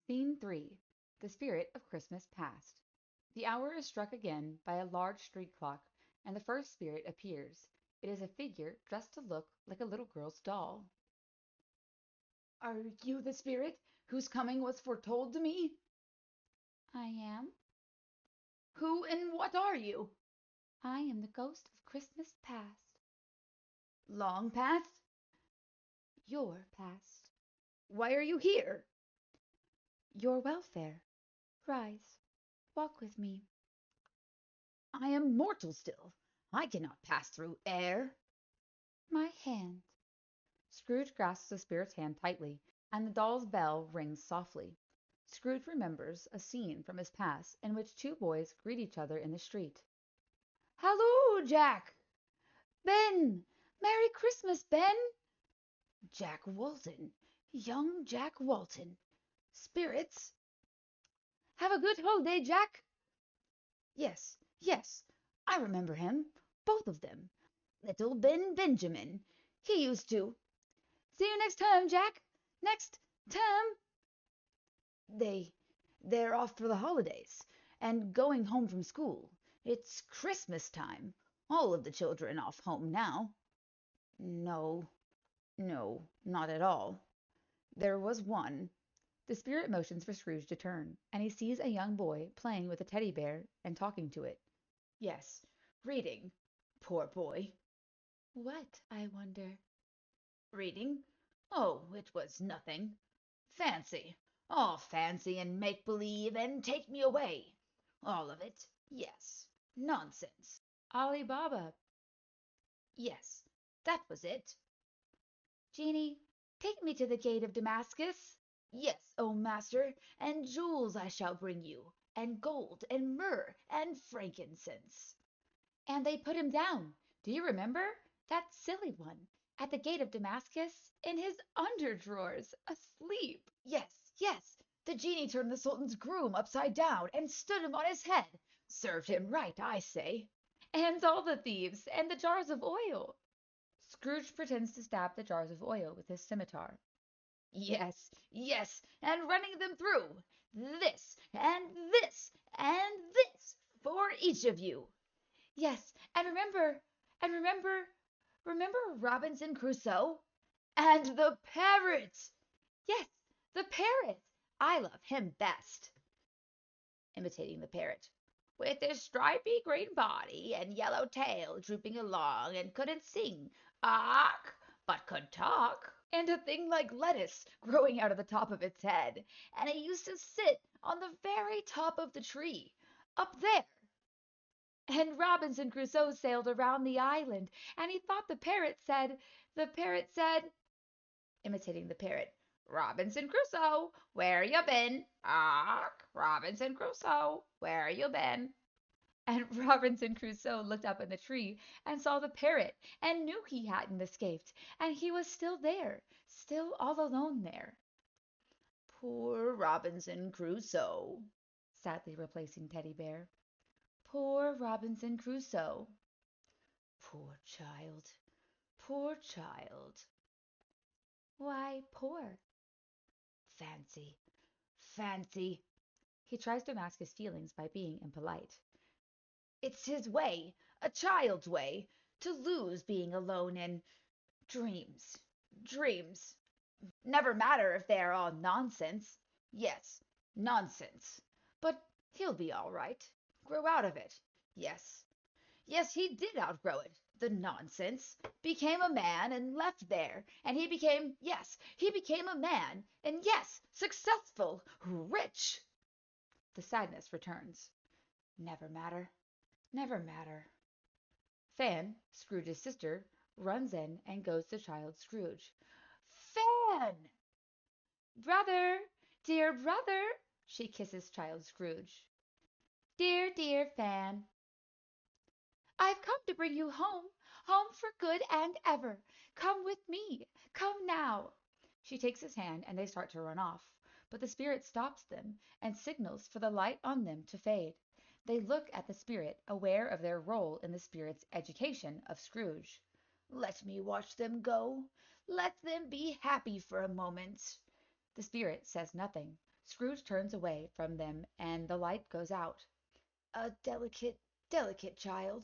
Scene 3. The Spirit of Christmas Past. The hour is struck again by a large street clock, and the first spirit appears. It is a figure dressed to look like a little girl's doll. "Are you the spirit whose coming was foretold to me?" "I am." "Who and what are you?" "I am the ghost of Christmas past." "Long past?" "Your past." "Why are you here?" "Your welfare. Rise, walk with me." "I am mortal still. I cannot pass through air." "My hand." Scrooge grasps the spirit's hand tightly, and the doll's bell rings softly. Scrooge remembers a scene from his past in which two boys greet each other in the street. "Halloo, Jack!" "Ben! Merry Christmas, Ben!" Jack Walton. Young Jack Walton. Spirits? "Have a good holiday, Jack!" Yes, yes, I remember him. Both of them. Little Ben Benjamin. He used to. "See you next term, Jack! Next term!" They're off for the holidays, and going home from school. It's Christmas time. All of the children off home now. No, no, not at all. There was one. The spirit motions for Scrooge to turn, and he sees a young boy playing with a teddy bear and talking to it. Yes, reading. Poor boy. What, I wonder? Reading? Oh, it was nothing. Fancy. All fancy and make-believe and take me away. All of it. Yes. Nonsense. Ali Baba. Yes, that was it. Genie, take me to the gate of Damascus. Yes, O master, and jewels I shall bring you, and gold, and myrrh, and frankincense. And they put him down. Do you remember? That silly one. At the gate of Damascus, in his underdrawers, asleep. Yes, yes, the genie turned the Sultan's groom upside down, and stood him on his head. Served him right, I say. And all the thieves, and the jars of oil. Scrooge pretends to stab the jars of oil with his scimitar. Yes, yes, and running them through. This, and this, and this, for each of you. Yes, and remember Robinson Crusoe? And the parrot! Yes, the parrot. I love him best. Imitating the parrot. With his stripy green body and yellow tail drooping along, and couldn't sing, "Ark," but could talk, and a thing like lettuce growing out of the top of its head, and it used to sit on the very top of the tree, up there. And Robinson Crusoe sailed around the island, and he thought the parrot said, Imitating the parrot. "Robinson Crusoe, where you been? Ark, Robinson Crusoe, where you been?" and Robinson Crusoe looked up in the tree and saw the parrot and knew he hadn't escaped, and he was still there, still all alone there. Poor Robinson Crusoe. Sadly replacing Teddy Bear. Poor Robinson Crusoe. Poor child. Poor child. Why poor? Fancy. Fancy. He tries to mask his feelings by being impolite. It's his way, a child's way, to lose being alone in dreams. Dreams. Never matter if they are all nonsense. Yes, nonsense. But he'll be all right. Grow out of it. Yes. Yes, he did outgrow it. The nonsense. Became a man and left there. And he became, yes, he became a man. And yes, successful. Rich. The sadness returns. Never matter. Never matter. Fan, Scrooge's sister, runs in and goes to child Scrooge. Fan! Brother! Dear brother! She kisses child Scrooge. Dear, dear Fan! I've come to bring you home, home for good and ever. Come with me. Come now. She takes his hand and they start to run off, but the spirit stops them and signals for the light on them to fade. They look at the spirit, aware of their role in the spirit's education of Scrooge. Let me watch them go. Let them be happy for a moment. The spirit says nothing. Scrooge turns away from them and the light goes out. A delicate, delicate child.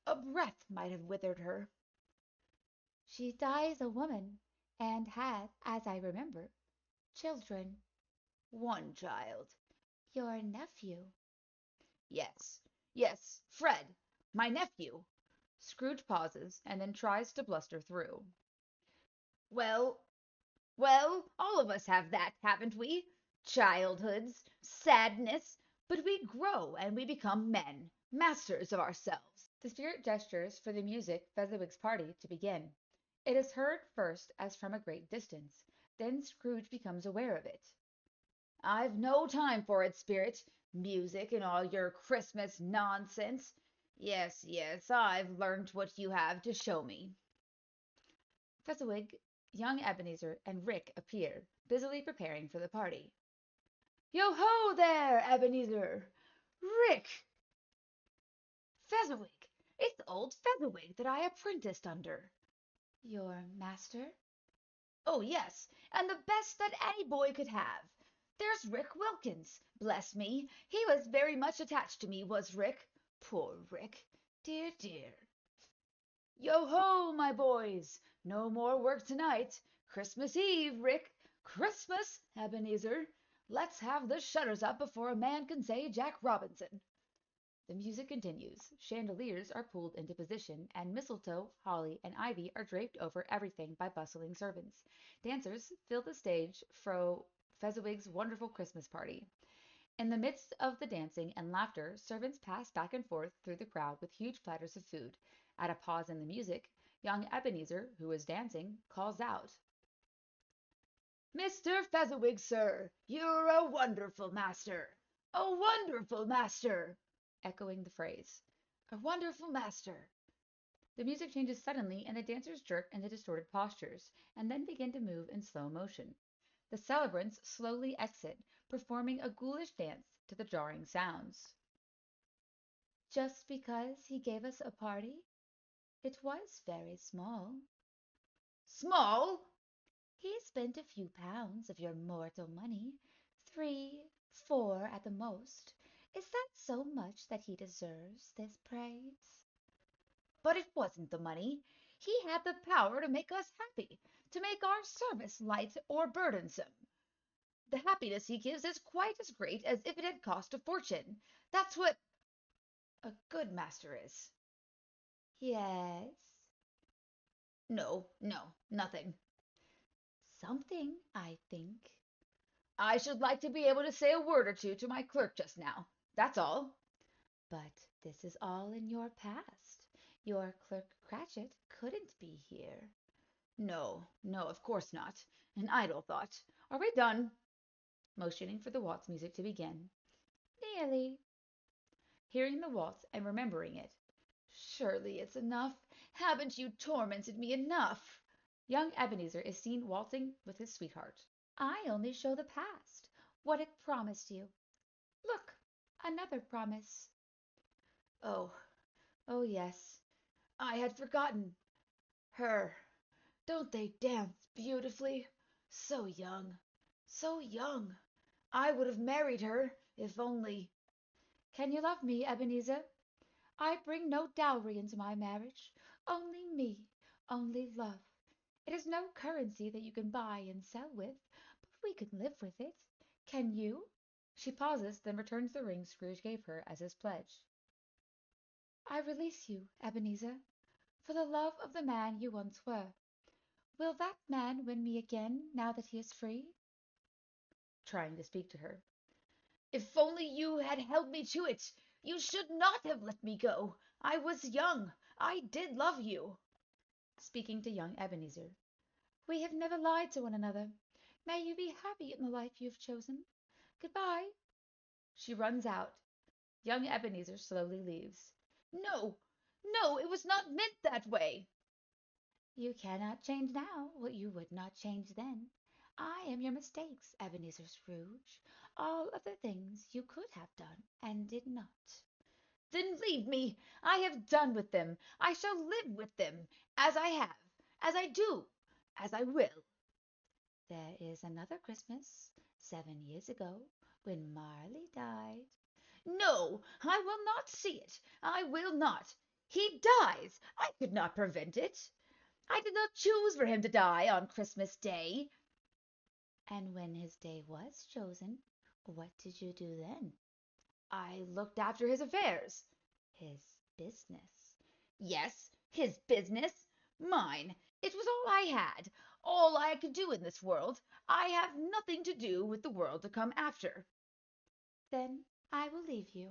A breath might have withered her. She dies a woman, and had, as I remember, children. One child. Your nephew. Yes, yes, Fred, my nephew. Scrooge pauses and then tries to bluster through. Well, well, all of us have that, haven't we? Childhoods, sadness, but we grow and we become men, masters of ourselves. The spirit gestures for the music Fezziwig's party to begin. It is heard first as from a great distance. Then Scrooge becomes aware of it. I've no time for it, spirit. Music and all your Christmas nonsense. Yes, yes, I've learnt what you have to show me. Fezziwig, young Ebenezer, and Rick appear, busily preparing for the party. Yo ho there, Ebenezer! Rick! Fezziwig! It's old Fezziwig that I apprenticed under. Your master? Oh, yes, and the best that any boy could have. There's Rick Wilkins. Bless me, he was very much attached to me, was Rick. Poor Rick. Dear, dear. Yo ho, my boys! No more work tonight. Christmas Eve, Rick. Christmas, Ebenezer. Let's have the shutters up before a man can say Jack Robinson. The music continues. Chandeliers are pulled into position, and mistletoe, holly, and ivy are draped over everything by bustling servants. Dancers fill the stage for Fezziwig's wonderful Christmas party. In the midst of the dancing and laughter, servants pass back and forth through the crowd with huge platters of food. At a pause in the music, young Ebenezer, who is dancing, calls out, Mr. Fezziwig, sir, you're a wonderful master. A wonderful master. echoing the phrase. A wonderful master. The music changes suddenly, and the dancers jerk into distorted postures, and then begin to move in slow motion. The celebrants slowly exit, performing a ghoulish dance to the jarring sounds. Just because he gave us a party? It was very small. Small? He spent a few pounds of your mortal money, 3, 4 at the most. Is that so much that he deserves this praise? But it wasn't the money. He had the power to make us happy, to make our service light or burdensome. The happiness he gives is quite as great as if it had cost a fortune. That's what a good master is. Yes. No, no, nothing. Something, I think. I should like to be able to say a word or two to my clerk just now. That's all. But this is all in your past. Your clerk Cratchit couldn't be here. No, no, of course not. An idle thought. Are we done? Motioning for the waltz music to begin. Nearly. Hearing the waltz and remembering it. Surely it's enough. Haven't you tormented me enough? Young Ebenezer is seen waltzing with his sweetheart. I only show the past, what it promised you. Look, another promise. Oh, oh yes. I had forgotten. Her. Don't they dance beautifully? So young, so young. I would have married her, if only. Can you love me, Ebenezer? I bring no dowry into my marriage, only me, only love. It is no currency that you can buy and sell with, but we can live with it. Can you? She pauses, then returns the ring Scrooge gave her as his pledge. I release you, Ebenezer, for the love of the man you once were. Will that man win me again now that he is free? Trying to speak to her. If only you had held me to it! You should not have let me go. I was young. I did love you. Speaking to young Ebenezer. We have never lied to one another. May you be happy in the life you have chosen. Goodbye. She runs out. Young Ebenezer slowly leaves. No, no, it was not meant that way. You cannot change now what you would not change then. I am your mistakes, Ebenezer Scrooge. All of the things you could have done and did not. Then leave me. I have done with them. I shall live with them, as I have, as I do, as I will. There is another Christmas, 7 years ago, when Marley died. No, I will not see it. I will not. He dies. I could not prevent it. I did not choose for him to die on Christmas Day. And when his day was chosen, what did you do then? I looked after his affairs. His business. Yes, his business. Mine. It was all I had, all I could do in this world. I have nothing to do with the world to come after. Then I will leave you.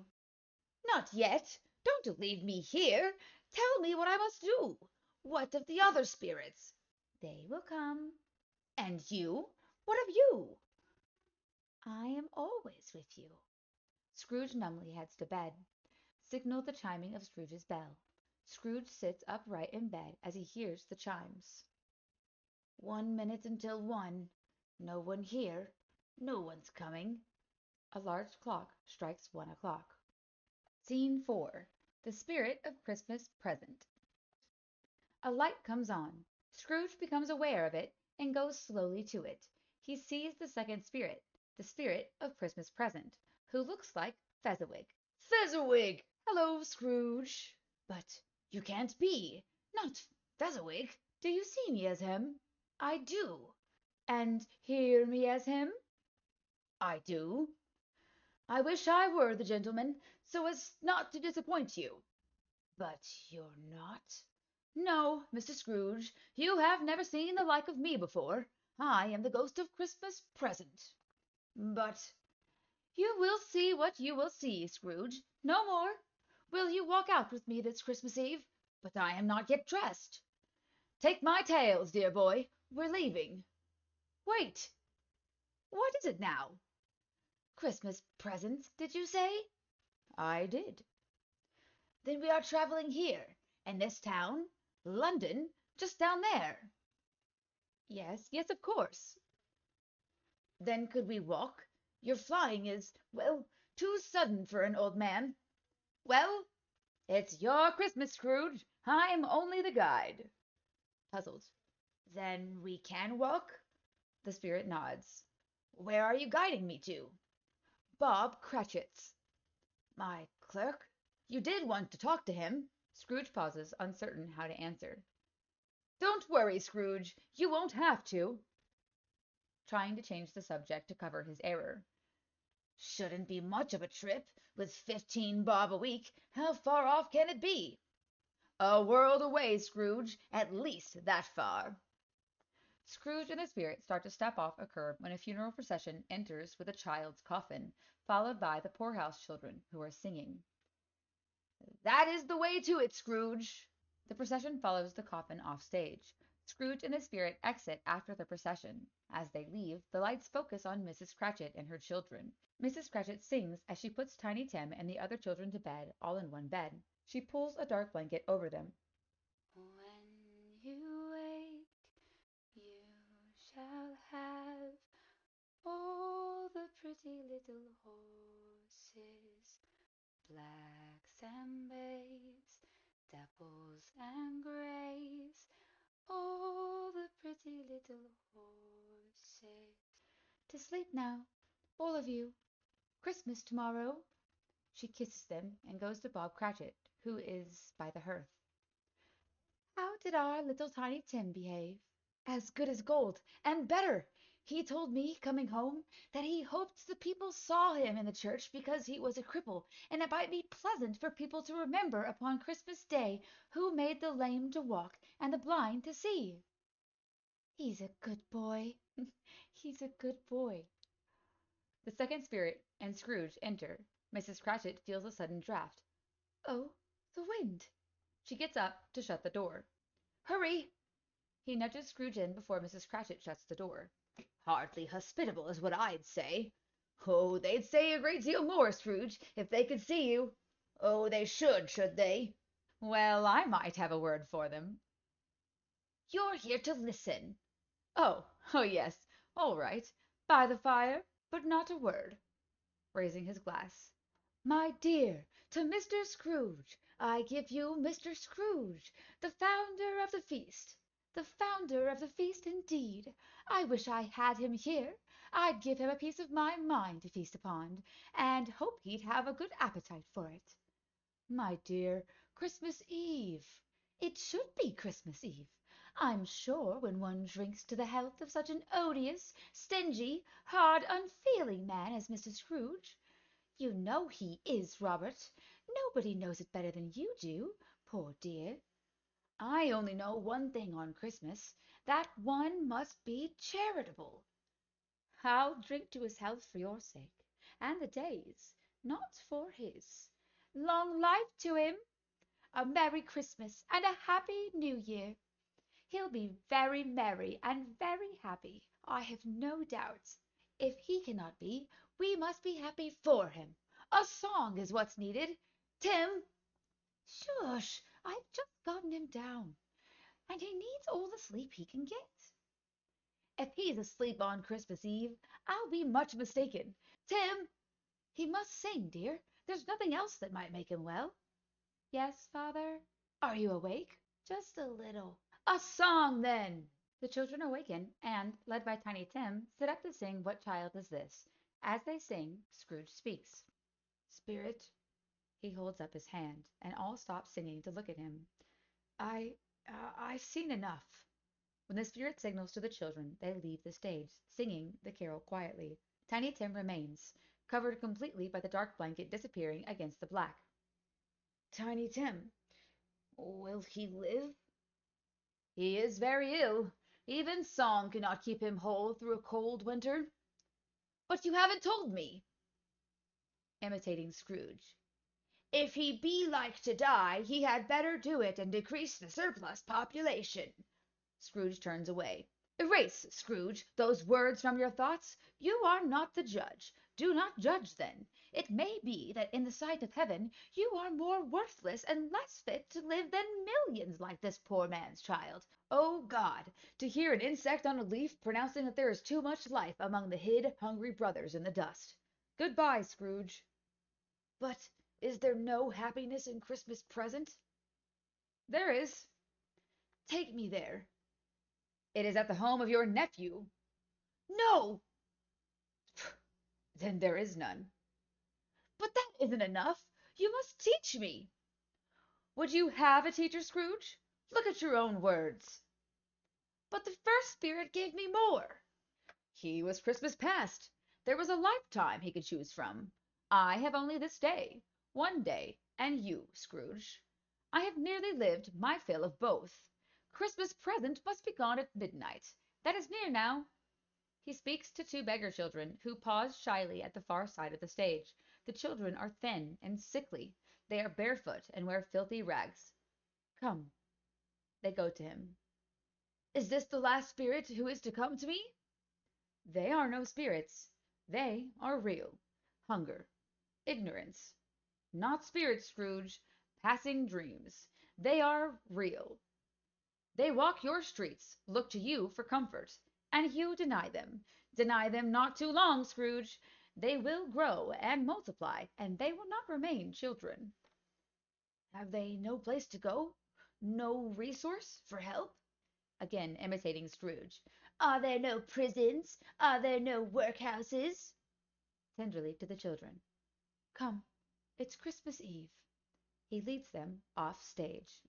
Not yet. Don't leave me here. Tell me what I must do. What of the other spirits? They will come. And you? What of you? I am always with you. Scrooge numbly heads to bed. Signal the chiming of Scrooge's bell. Scrooge sits upright in bed as he hears the chimes. 1 minute until 1. No one here. No one's coming. A large clock strikes 1 o'clock. Scene 4. The Spirit of Christmas Present. A light comes on. Scrooge becomes aware of it and goes slowly to it. He sees the second spirit, the Spirit of Christmas Present, who looks like Fezziwig. Fezziwig! Hello, Scrooge. But you can't be. Not Fezziwig. Do you see me as him? I do. And hear me as him? I do. I wish I were the gentleman, so as not to disappoint you. But you're not? No, Mr. Scrooge, you have never seen the like of me before. I am the ghost of Christmas Present. But you will see what you will see, Scrooge. No more. Will you walk out with me this Christmas Eve? But I am not yet dressed. Take my tails, dear boy. We're leaving. Wait. What is it now? Christmas presents, did you say? I did. Then we are traveling here, in this town, London, just down there. Yes, yes, of course. Then could we walk? Your flying is, well, too sudden for an old man. Well, it's your Christmas, Scrooge. I'm only the guide. Puzzled. Then we can walk? The spirit nods. Where are you guiding me to? Bob Cratchit's. My clerk? You did want to talk to him. Scrooge pauses, uncertain how to answer. Don't worry, Scrooge. You won't have to. Trying to change the subject to cover his error. Shouldn't be much of a trip. With 15 bob a week, how far off can it be? A world away, Scrooge. At least that far. Scrooge and the spirit start to step off a curb when a funeral procession enters with a child's coffin, followed by the poorhouse children, who are singing. That is the way to it, Scrooge. The procession follows the coffin off stage. Scrooge and the spirit exit after the procession. As they leave, the lights focus on Mrs. Cratchit and her children. Mrs. Cratchit sings as she puts Tiny Tim and the other children to bed, all in one bed. She pulls a dark blanket over them. When you wake, you shall have all the pretty little horses, blacks and bays, dapples and grays, all the pretty little horses. To sleep now, all of you. Christmas tomorrow. She kisses them and goes to Bob Cratchit, who is by the hearth. How did our little Tiny Tim behave? As good as gold, and better. He told me, coming home, that he hoped the people saw him in the church because he was a cripple, and it might be pleasant for people to remember upon Christmas Day who made the lame to walk and the blind to see. He's a good boy. He's a good boy. The second spirit and Scrooge enter. Mrs. Cratchit feels a sudden draught. Oh, the wind! She gets up to shut the door. Hurry! He nudges Scrooge in before Mrs. Cratchit shuts the door. Hardly hospitable is what I'd say. Oh, they'd say a great deal more, Scrooge, if they could see you. Oh, they should they? Well, I might have a word for them. You're here to listen. Oh, yes, all right. By the fire, but not a word. Raising his glass. My dear, to Mr. Scrooge, I give you Mr. Scrooge, the founder of the feast. The founder of the feast, indeed. I wish I had him here. I'd give him a piece of my mind to feast upon, and hope he'd have a good appetite for it. My dear, Christmas Eve. It should be Christmas Eve. I'm sure when one drinks to the health of such an odious, stingy, hard, unfeeling man as Mr. Scrooge. You know he is, Robert. Nobody knows it better than you do, poor dear. I only know one thing on Christmas, that one must be charitable. I'll drink to his health for your sake, and the day's, not for his. Long life to him! A Merry Christmas and a Happy New Year! He'll be very merry and very happy, I have no doubt. If he cannot be, we must be happy for him. A song is what's needed. Tim! Shush! I've just gotten him down, and he needs all the sleep he can get. If he's asleep on Christmas Eve, I'll be much mistaken. Tim! He must sing, dear. There's nothing else that might make him well. Yes, father? Are you awake? Just a little. A song, then! The children awaken, and, led by Tiny Tim, sit up to sing What Child Is This? As they sing, Scrooge speaks. Spirit. He holds up his hand, and all stop singing to look at him. I've seen enough. When the spirit signals to the children, they leave the stage, singing the carol quietly. Tiny Tim remains, covered completely by the dark blanket disappearing against the black. Tiny Tim, will he live? He is very ill. Even song cannot keep him whole through a cold winter. But you haven't told me. Imitating Scrooge. If he be like to die, he had better do it and decrease the surplus population. Scrooge turns away. Erase, Scrooge, those words from your thoughts. You are not the judge. Do not judge, then. It may be that in the sight of heaven you are more worthless and less fit to live than millions like this poor man's child. Oh, God! To hear an insect on a leaf pronouncing that there is too much life among the hid, hungry brothers in the dust. Good-bye, Scrooge. But is there no happiness in Christmas present? There is. Take me there. It is at the home of your nephew. No! Then there is none. But that isn't enough. You must teach me. Would you have a teacher, Scrooge? Look at your own words. But the first spirit gave me more. He was Christmas past. There was a lifetime he could choose from. I have only this day, one day, and you, Scrooge. I have nearly lived my fill of both. Christmas present must be gone at midnight. That is near now. He speaks to two beggar children, who pause shyly at the far side of the stage. The children are thin and sickly. They are barefoot and wear filthy rags. Come. They go to him. Is this the last spirit who is to come to me? They are no spirits. They are real. Hunger. Ignorance. Not spirits, Scrooge. Passing dreams. They are real. They walk your streets, look to you for comfort, and you deny them. Deny them not too long, Scrooge. They will grow and multiply, and they will not remain children. Have they no place to go? No resource for help? Again imitating Scrooge. Are there no prisons? Are there no workhouses? Tenderly to the children. Come, it's Christmas Eve. He leads them off stage.